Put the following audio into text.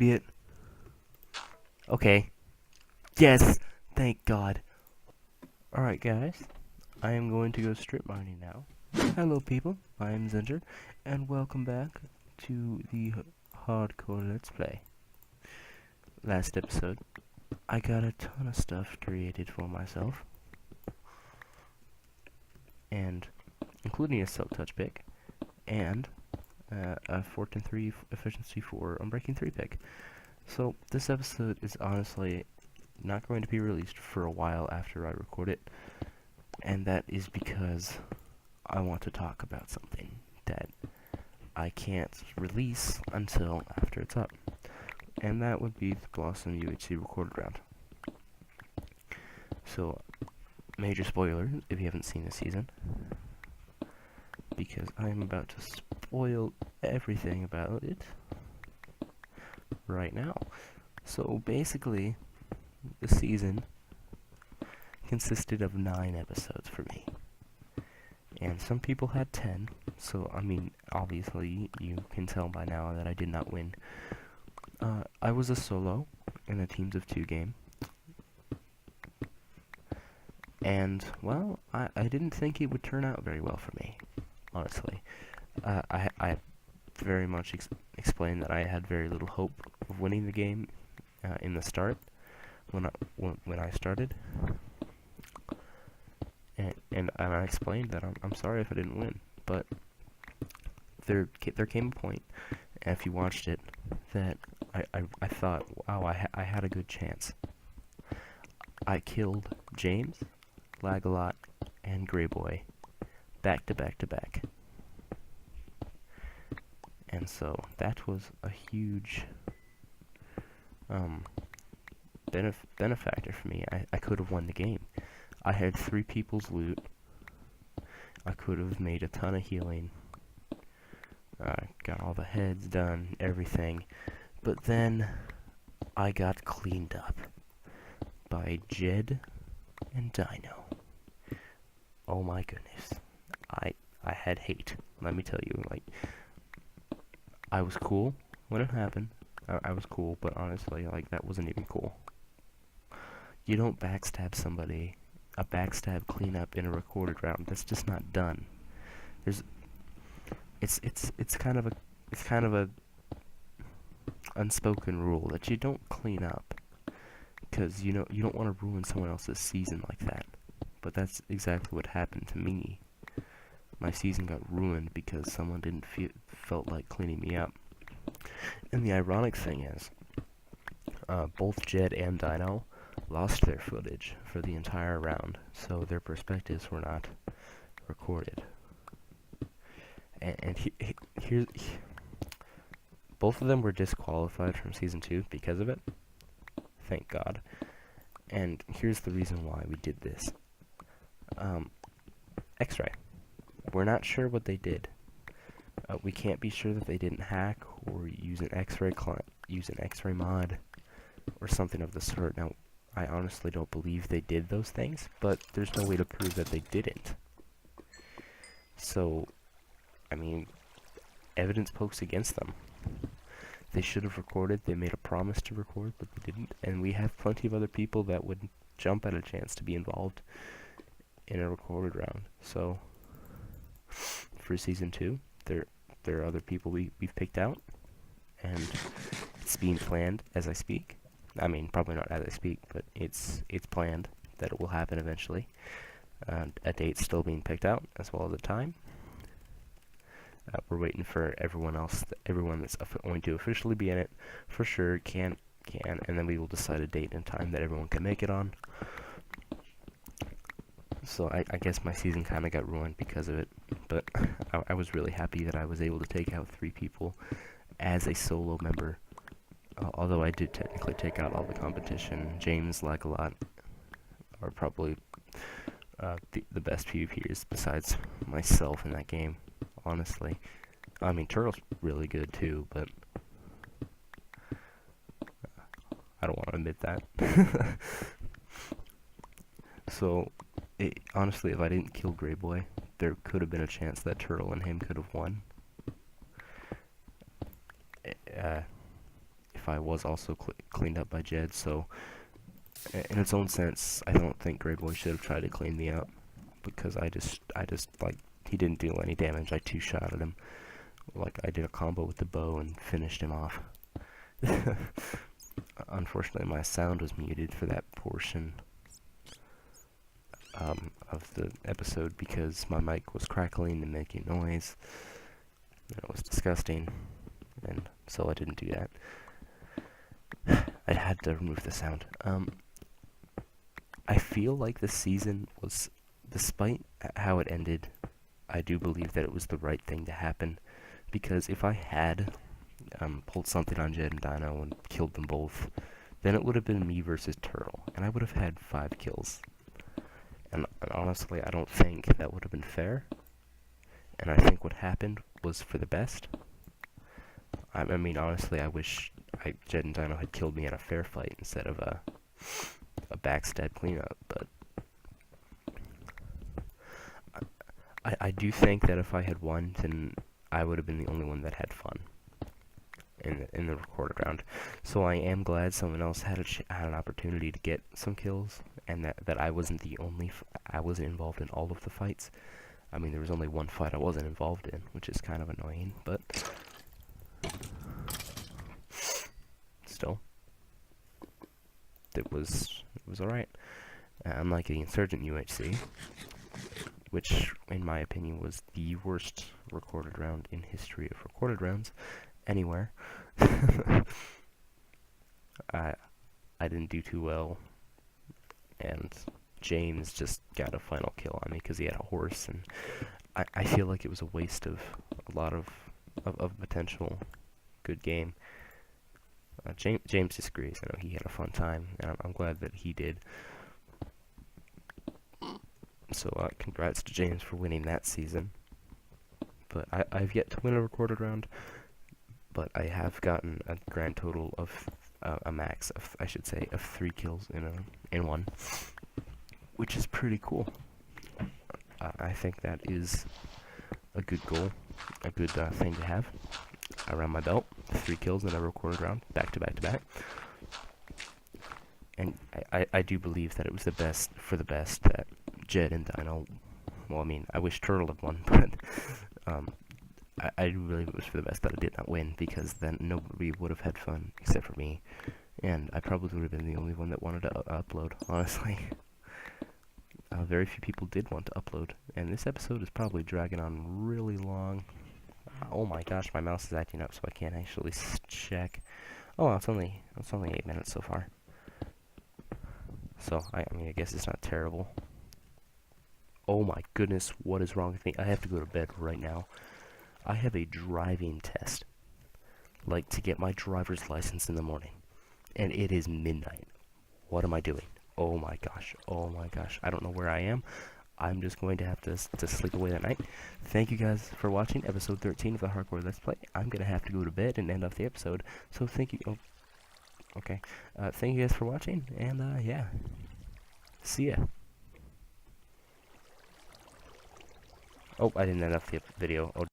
be it. Okay. Yes! Thank God. Alright, guys. I am going to go strip mining now. Hello, people. I am Zinger, and welcome back to the Hardcore Let's Play. Last episode, I got a ton of stuff created for myself, and including a silk touch pick, and a Fortune 3 efficiency 4 unbreaking 3 pick. So this episode is honestly not going to be released for a while after I record it, and that is because I want to talk about something that I can't release until after it's up, and that would be the Blossom UHC recorded round. So, major spoilers if you haven't seen the season, because I am about to spoil everything about it right now. So basically, the season consisted of 9 episodes for me, and some people had 10, so I mean, obviously you can tell by now that I did not win. I was a solo in a teams of 2 game, and well, I didn't think it would turn out very well for me, honestly. I very much explained that I had very little hope of winning the game in the start when I started, and I explained that I'm sorry if I didn't win, but there came a point, and if you watched it, that I thought, wow, I had a good chance. I killed James, Lagalot, and Greyboy back to back to back. And so that was a huge benefactor for me. I could have won the game. I had 3 people's loot. I could have made a ton of healing. Got all the heads done, everything. But then I got cleaned up by Jed and Dino. Oh my goodness. I had hate. Let me tell you, like, I was cool when it happened. I was cool, but honestly, like, that wasn't even cool. You don't backstab somebody, a backstab cleanup in a recorded round. That's just not done. It's kind of a unspoken rule that you don't clean up, because you don't want to ruin someone else's season like that. But that's exactly what happened to me. My season got ruined because someone didn't felt like cleaning me up. And the ironic thing is, both Jed and Dino lost their footage for the entire round, so their perspectives were not recorded. And here's both of them were disqualified from season 2 because of it. Thank God. And here's the reason why we did this. X-Ray. We're not sure what they did. We can't be sure that they didn't hack or use an X-ray mod or something of the sort. Now, I honestly don't believe they did those things, but there's no way to prove that they didn't. So, I mean, evidence pokes against them. They should have recorded. They made a promise to record, but they didn't. And we have plenty of other people that would jump at a chance to be involved in a recorded round. So, for season 2, there are other people we've picked out, and it's being planned as I speak. I mean, probably not as I speak, but it's planned that it will happen eventually. A date's still being picked out, as well as a time. We're waiting for everyone that's going to officially be in it, for sure, can, and then we will decide a date and time that everyone can make it on. So I guess my season kind of got ruined because of it, but I was really happy that I was able to take out 3 people as a solo member. Although I did technically take out all the competition. James, Lagalot are probably the best PvPers besides myself in that game, honestly. I mean, Turtle's really good too, but I don't want to admit that. So, honestly, if I didn't kill Greyboy, there could have been a chance that Turtle and him could have won. fight was also cleaned up by Jed, so in its own sense, I don't think Grey Boy should have tried to clean me up, because I just, like, he didn't deal any damage. I two-shotted him. Like, I did a combo with the bow and finished him off. Unfortunately, my sound was muted for that portion of the episode because my mic was crackling and making noise. And it was disgusting, and so I didn't do that. I had to remove the sound. I feel like the season was, despite how it ended, I do believe that it was the right thing to happen, because if I had pulled something on Jed and Dino and killed them both, then it would have been me versus Turtle, and I would have had 5 kills. And honestly, I don't think that would have been fair, and I think what happened was for the best. I mean, honestly, I wish Jed and Dino had killed me in a fair fight instead of a backstab cleanup, but I do think that if I had won, then I would have been the only one that had fun in the recorded round. So I am glad someone else had an opportunity to get some kills, and that I wasn't the only. I wasn't involved in all of the fights. I mean, there was only one fight I wasn't involved in, which is kind of annoying, but still, it was alright. Unlike the Insurgent UHC, which, in my opinion, was the worst recorded round in history of recorded rounds anywhere. I didn't do too well, and James just got a final kill on me because he had a horse, and I feel like it was a waste of a lot of potential good game. James disagrees. I know he had a fun time, and I'm glad that he did. So congrats to James for winning that season. But I've yet to win a recorded round, but I have gotten a grand total of a max of, I should say, of 3 kills in one, which is pretty cool. I think that is a good goal, a good thing to have around my belt. 3 kills in a recorded round, back to back to back. And I do believe that it was the best that Jed and Dino, well, I mean, I wish Turtle had won, but I do believe it was for the best that I did not win, because then nobody would have had fun except for me, and I probably would have been the only one that wanted to upload, honestly. Very few people did want to upload, and this episode is probably dragging on really long. Oh my gosh, my mouse is acting up, so I can't actually check. Oh, it's only 8 minutes so far. So, I mean, I guess it's not terrible. Oh my goodness, what is wrong with me? I have to go to bed right now. I have a driving test, like to get my driver's license in the morning, and it is midnight. What am I doing? Oh my gosh, I don't know where I am. I'm just going to have to sleep away that night. Thank you guys for watching episode 13 of the Hardcore Let's Play. I'm going to have to go to bed and end off the episode, so thank you. Oh, okay. Thank you guys for watching, and yeah. See ya. Oh, I didn't end off the video. Oh.